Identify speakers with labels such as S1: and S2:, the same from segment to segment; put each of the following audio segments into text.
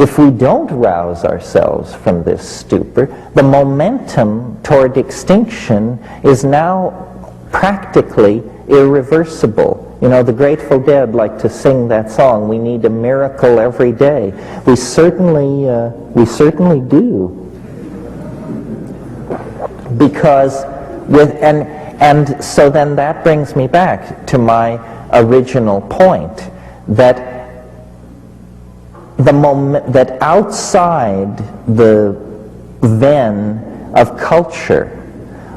S1: if we don't rouse ourselves from this stupor, the momentum toward extinction is now practically irreversible. You know, the Grateful Dead like to sing that song, "We need a miracle every day." We certainly do. Because and so then that brings me back to my original point, that the moment that outside the then of culture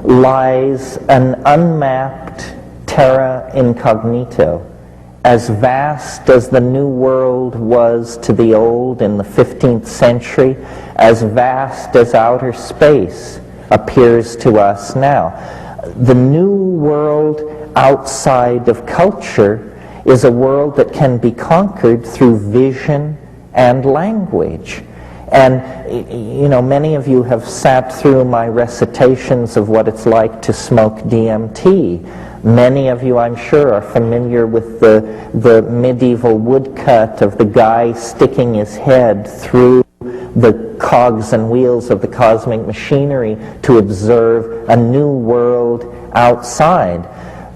S1: lies an unmapped terra incognito, as vast as the New World was to the Old in the 15th century, as vast as outer space appears to us now. The New World outside of culture is a world that can be conquered through vision and language. And, you know, many of you have sat through my recitations of what it's like to smoke DMT. Many of you, I'm sure, are familiar with the medieval woodcut of the guy sticking his head through the cogs and wheels of the cosmic machinery to observe a new world outside.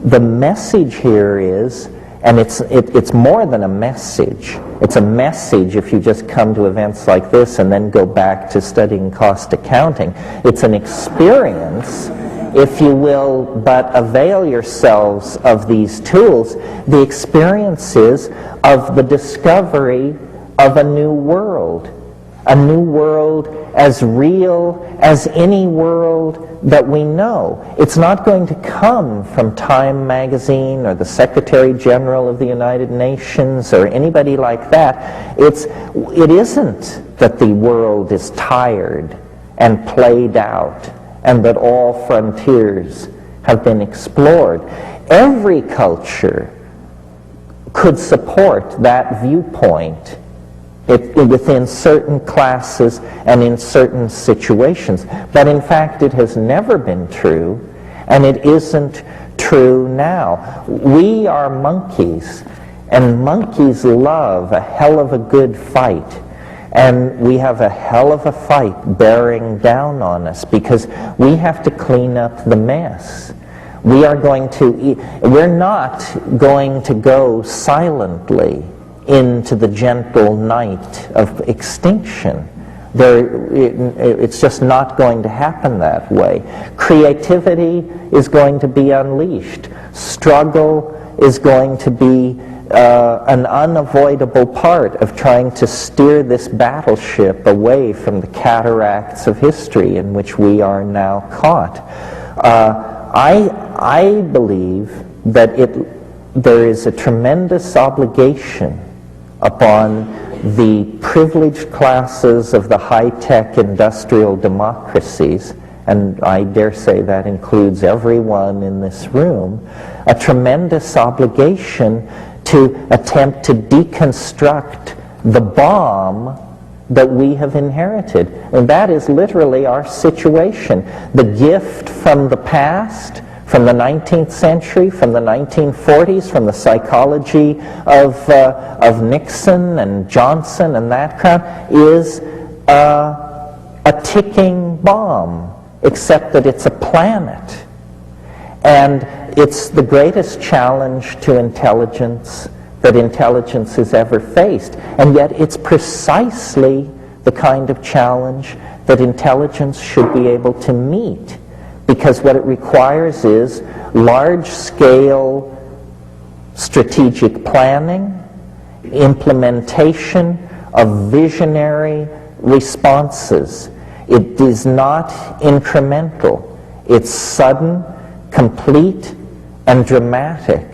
S1: The message here is, and it's more than a message. It's a message if you just come to events like this and then go back to studying cost accounting. It's an experience, if you will, but avail yourselves of these tools. The experience is of the discovery of a new world as real as any world that we know. It's not going to come from Time magazine or the Secretary General of the United Nations or anybody like that. It isn't that the world is tired and played out and that all frontiers have been explored. Every culture could support that viewpoint within certain classes and in certain situations. But in fact, it has never been true, and it isn't true now. We are monkeys, and monkeys love a hell of a good fight. And we have a hell of a fight bearing down on us because we have to clean up the mess. We're not going to go silently into the gentle night of extinction. It's just not going to happen that way. Creativity is going to be unleashed. Struggle is going to be an unavoidable part of trying to steer this battleship away from the cataracts of history in which we are now caught. I believe that there is a tremendous obligation upon the privileged classes of the high-tech industrial democracies, and I dare say that includes everyone in this room, a tremendous obligation to attempt to deconstruct the bomb that we have inherited. And that is literally our situation. The gift from the past, from the 19th century, from the 1940s, from the psychology of Nixon and Johnson and that crowd, is a ticking bomb, except that it's a planet. And it's the greatest challenge to intelligence that intelligence has ever faced. And yet it's precisely the kind of challenge that intelligence should be able to meet. Because what it requires is large-scale strategic planning, implementation of visionary responses. It is not incremental. It's sudden, complete, and dramatic.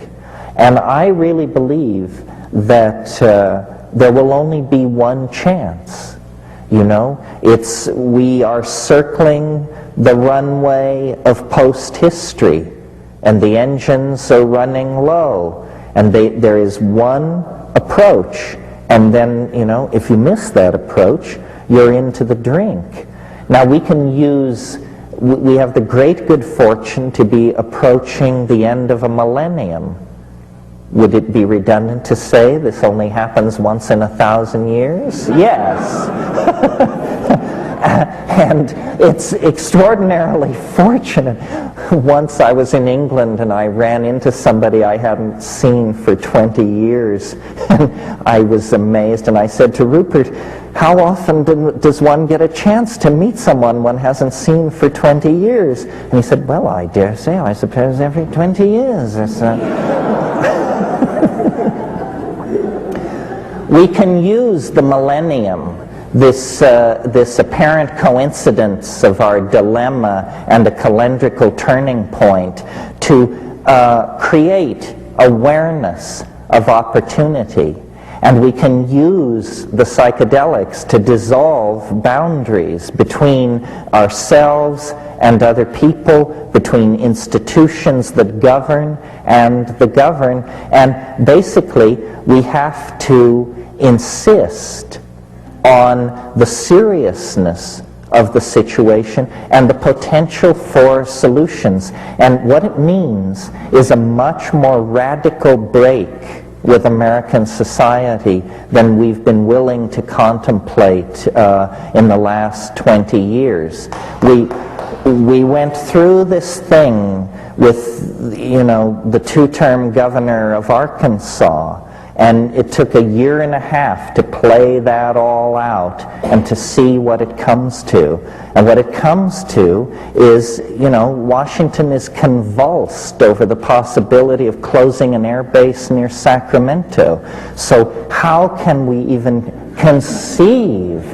S1: And I really believe that there will only be one chance. You know, we are circling the runway of post-history, and the engines are running low, and there is one approach, and then, you know, if you miss that approach, you're into the drink. Now we have the great good fortune to be approaching the end of a millennium. Would it be redundant to say this only happens once in 1,000 years? Yes. And it's extraordinarily fortunate. Once I was in England and I ran into somebody I hadn't seen for 20 years. And I was amazed, and I said to Rupert, how often does one get a chance to meet someone one hasn't seen for 20 years? And he said, well, I dare say, I suppose every 20 years or so. We can use the millennium, this apparent coincidence of our dilemma and a calendrical turning point, to create awareness of opportunity. And we can use the psychedelics to dissolve boundaries between ourselves and other people, between institutions that govern and the governed. And basically, we have to insist on the seriousness of the situation and the potential for solutions. And what it means is a much more radical break with American society than we've been willing to contemplate in the last 20 years. We went through this thing with, the two-term governor of Arkansas, and it took 1.5 years to play that all out and to see what it comes to. And what it comes to is, Washington is convulsed over the possibility of closing an air base near Sacramento. So how can we even conceive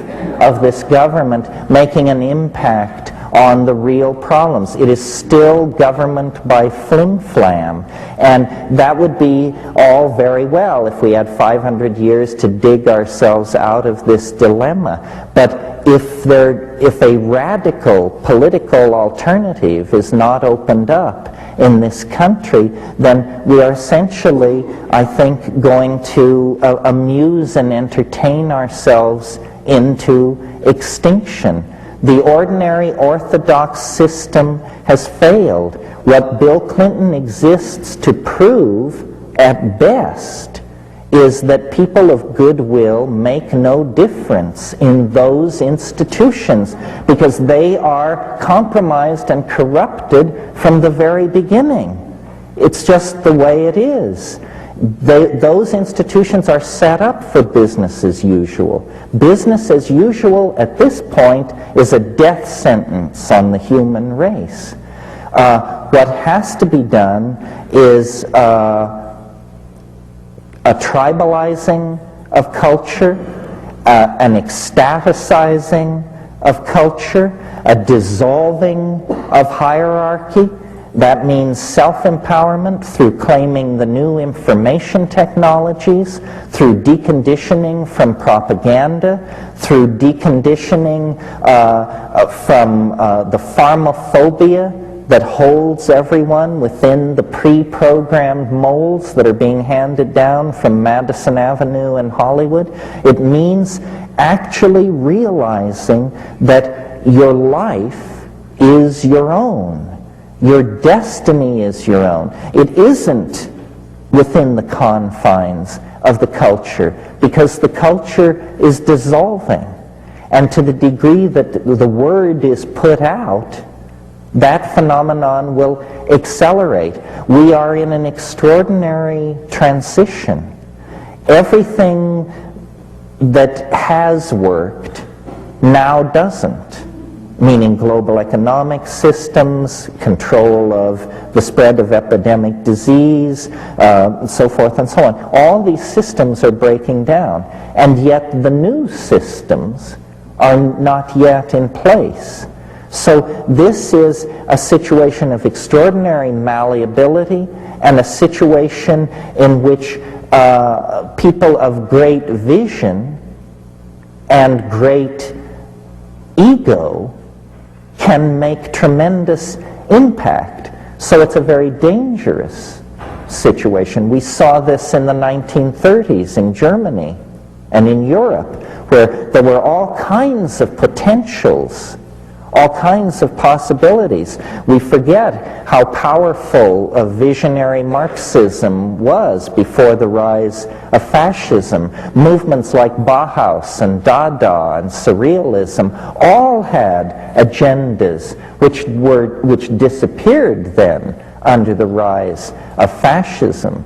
S1: of this government making an impact on the real problems? It is still government by flim-flam. And that would be all very well if we had 500 years to dig ourselves out of this dilemma. But if a radical political alternative is not opened up in this country, then we are essentially, I think, going to amuse and entertain ourselves into extinction. The ordinary orthodox system has failed. What Bill Clinton exists to prove, at best, is that people of goodwill make no difference in those institutions because they are compromised and corrupted from the very beginning. It's just the way it is. Those institutions are set up for business as usual. Business as usual at this point is a death sentence on the human race. What has to be done is a tribalizing of culture, an ecstaticizing of culture, a dissolving of hierarchy. That means self-empowerment through claiming the new information technologies, through deconditioning from propaganda, through deconditioning from the pharmaphobia that holds everyone within the pre-programmed molds that are being handed down from Madison Avenue and Hollywood. It means actually realizing that your life is your own. Your destiny is your own. It isn't within the confines of the culture because the culture is dissolving. And to the degree that the word is put out, that phenomenon will accelerate. We are in an extraordinary transition. Everything that has worked now doesn't, meaning global economic systems, control of the spread of epidemic disease, so forth and so on. All these systems are breaking down, and yet the new systems are not yet in place. So this is a situation of extraordinary malleability and a situation in which people of great vision and great ego can make tremendous impact. So it's a very dangerous situation. We saw this in the 1930s in Germany and in Europe, where there were all kinds of potentials all kinds of possibilities. We forget how powerful a visionary Marxism was before the rise of fascism. Movements like Bauhaus and Dada and Surrealism all had agendas which disappeared then under the rise of fascism.